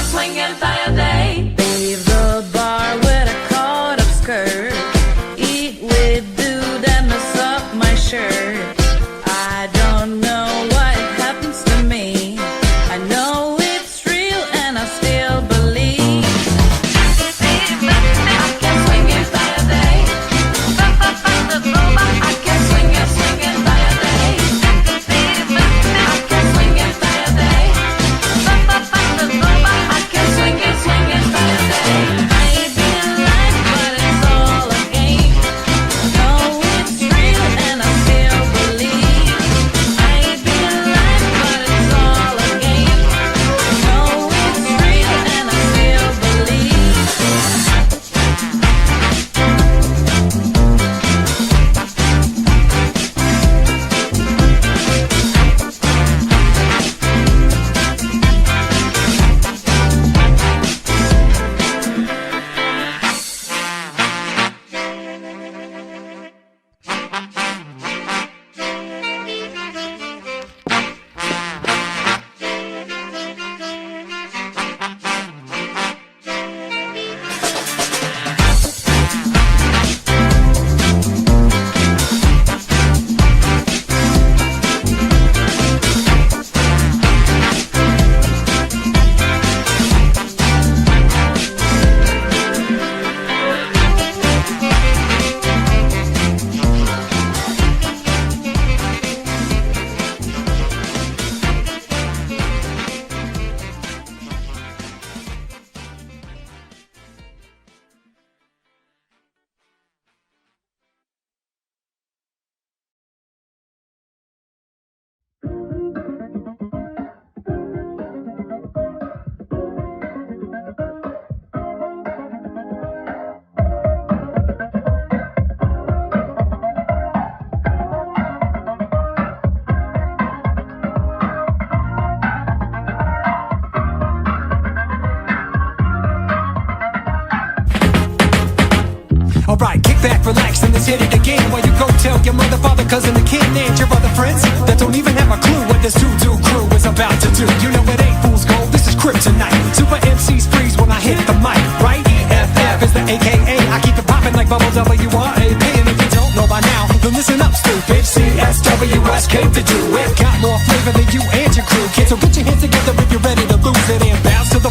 swing entire day. Leave the bar with a caught up skirt. Eat with dude and mess up my shirt. I don't know what happens to me. I know it's real and I still believe. I can swing entire day. I can swing entire day. I can swing entire day. I can swing entire day. Maybe life, but it's all a game. No, it's real and I still believe. Maybe life, but it's all a game. No, it's real and I still believe. Alright, kick back, relax, and let's hit it again. While you go tell your mother, father, cousin, the kid, and your other friends that don't even have a clue what this to-do crew is about to do. You know it ain't fool's gold, this is kryptonite. Super MCs freeze when I hit the mic, right? EFF is the AKA, I keep it popping like bubble WRAP. And if you don't know by now, then listen up, stupid. CSWS came to do it. Got more flavor than you and your crew, kids. So get your hands together if you're ready to lose it and bounce to the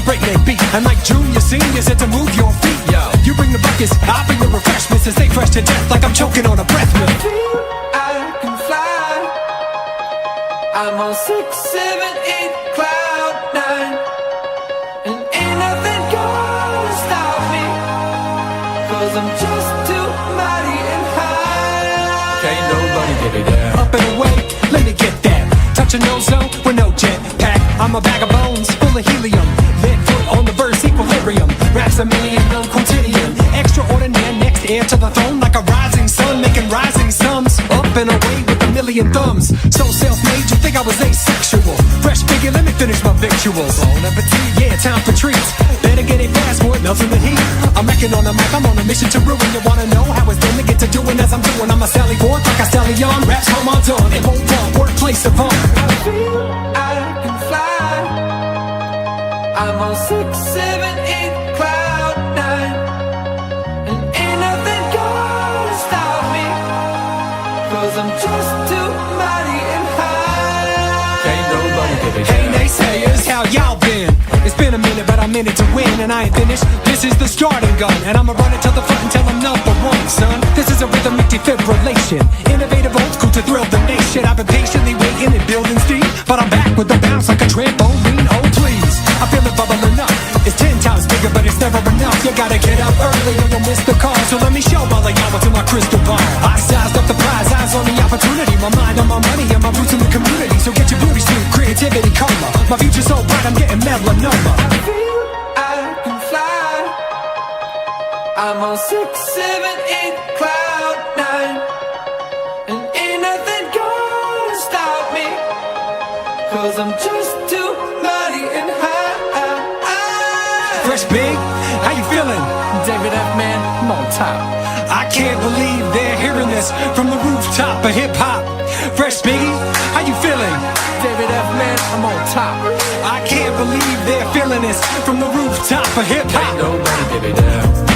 breakneck beat. And like junior seniors, had to move your feet. You bring the buckets, I'll bring the refreshments, and stay fresh to death like I'm choking on a breath mint. I can fly. I'm on 6, 7, 8, cloud 9, and ain't nothing gonna stop me, 'cause I'm just too mighty and high. Can't nobody get me down. Up and away, let me get that. Touching no zone with no jet pack. I'm a bag of bones full of helium. Lead foot on the verse, equilibrium. Raps a million, quotidian. Extraordinary, next heir to the throne, like a rising sun, making rising sums. Up and away with a million thumbs. So self-made, you think I was asexual. Fresh figure, let me finish my victuals. Bon appetit, yeah, time for treats. Better get it fast, boy, nothing to heat. I'm wrecking on the mic, I'm on a mission to ruin. You wanna know how it's done to get to doing as I'm doing? I'm a Sally Forth, like a stallion. Raps how I'm done, it won't run, workplace of fun. I feel I can fly. I'm on 6, 7, 8, cloud 9, and ain't nothing gonna stop me, 'cause I'm just too mighty and high. Can't nobody get it. Hey naysayers, how y'all been? It's been a minute, but I'm in it to win, and I ain't finished. This is the starting gun, and I'ma run it to the front until I'm number one, son. This is a rhythmic defibrillation, innovative old school to thrill the nation. I've been patiently waiting and building steam, but I'm back with the bounce like a trampoline. Oh please, I feel it bubbling up. It's 10 times bigger, but it's never enough. You gotta get up early or you'll miss the call. So let me show all of y'all what's in my crystal ball. I sized up the prize, eyes on the opportunity. My mind on my money and my roots in the community. So get your booty suit, creativity, color. My future's so bright, I'm getting melanoma. I feel I can fly. I'm on 6, 7, 8, cloud 9, and ain't nothing gonna stop me, 'cause I'm just too mighty and high. Fresh Big, how you feeling? David F. Man, I'm on top. I can't believe they're hearing this from the rooftop of hip hop. Fresh Biggie, how you feeling? David F. man, I'm on top. I can't believe they're feeling this from the rooftop of hip hop. Ain't nobody get me down.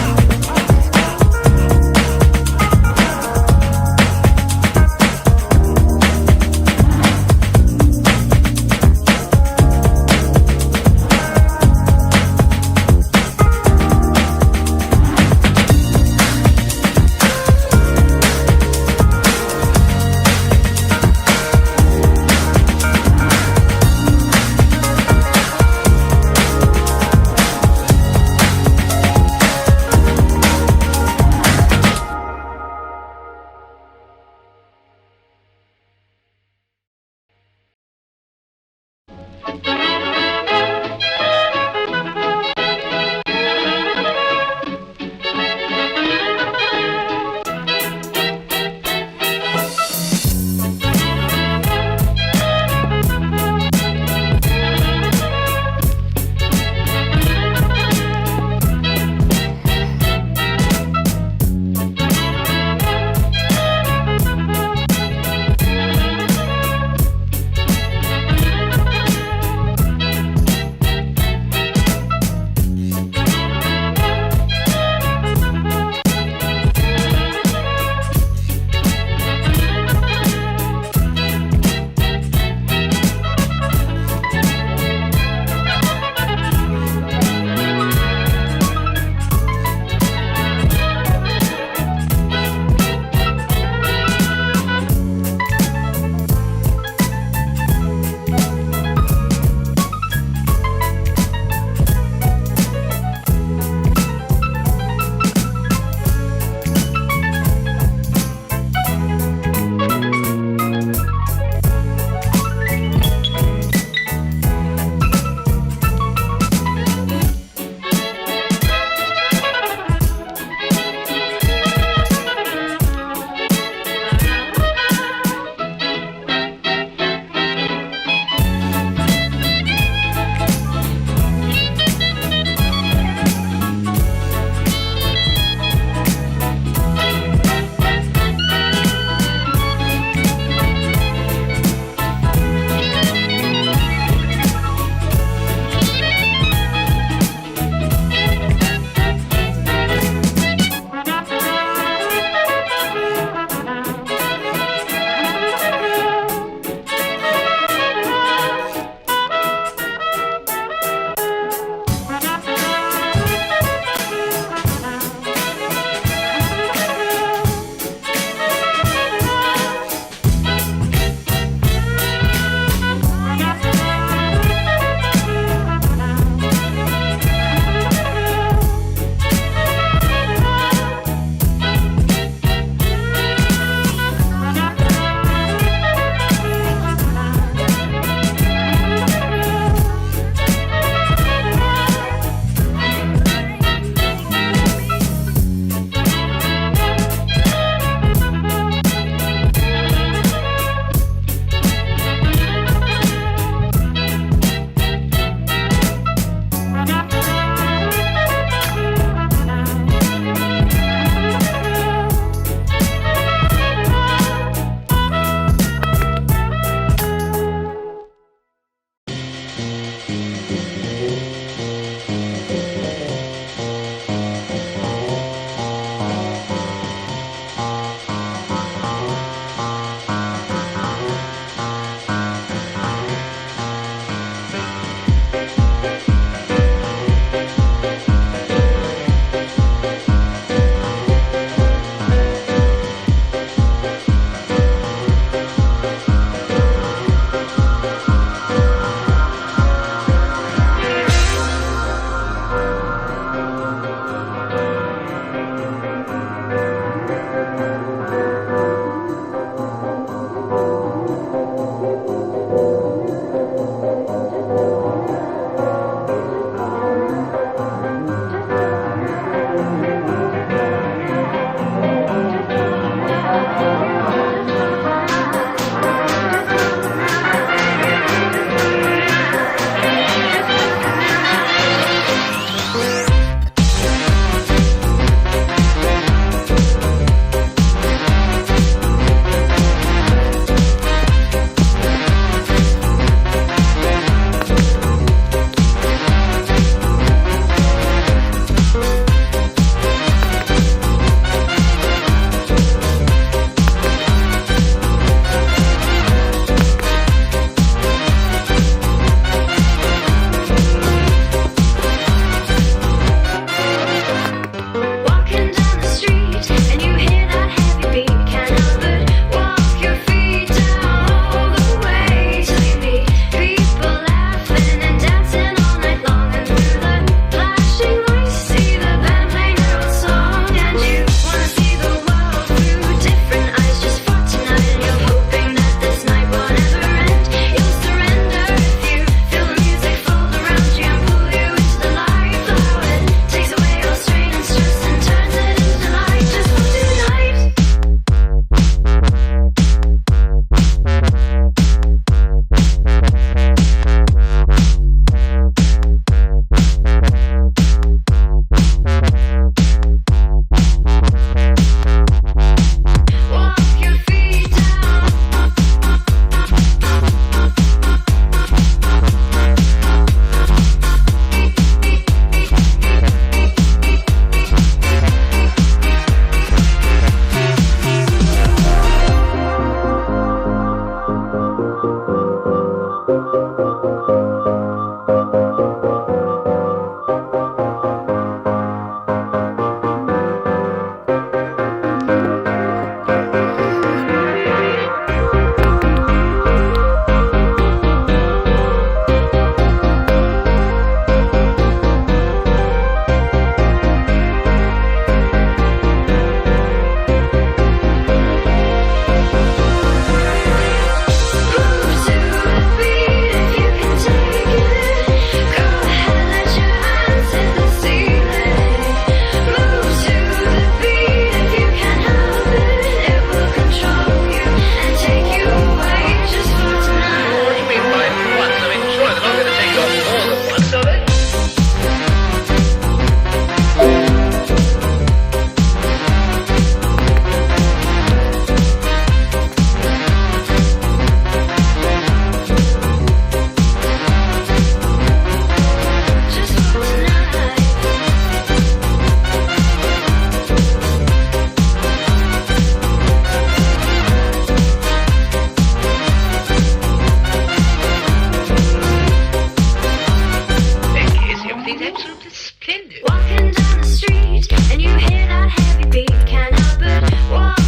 Can do. Walking down the street and you hear that heavy beat, can't help but walk.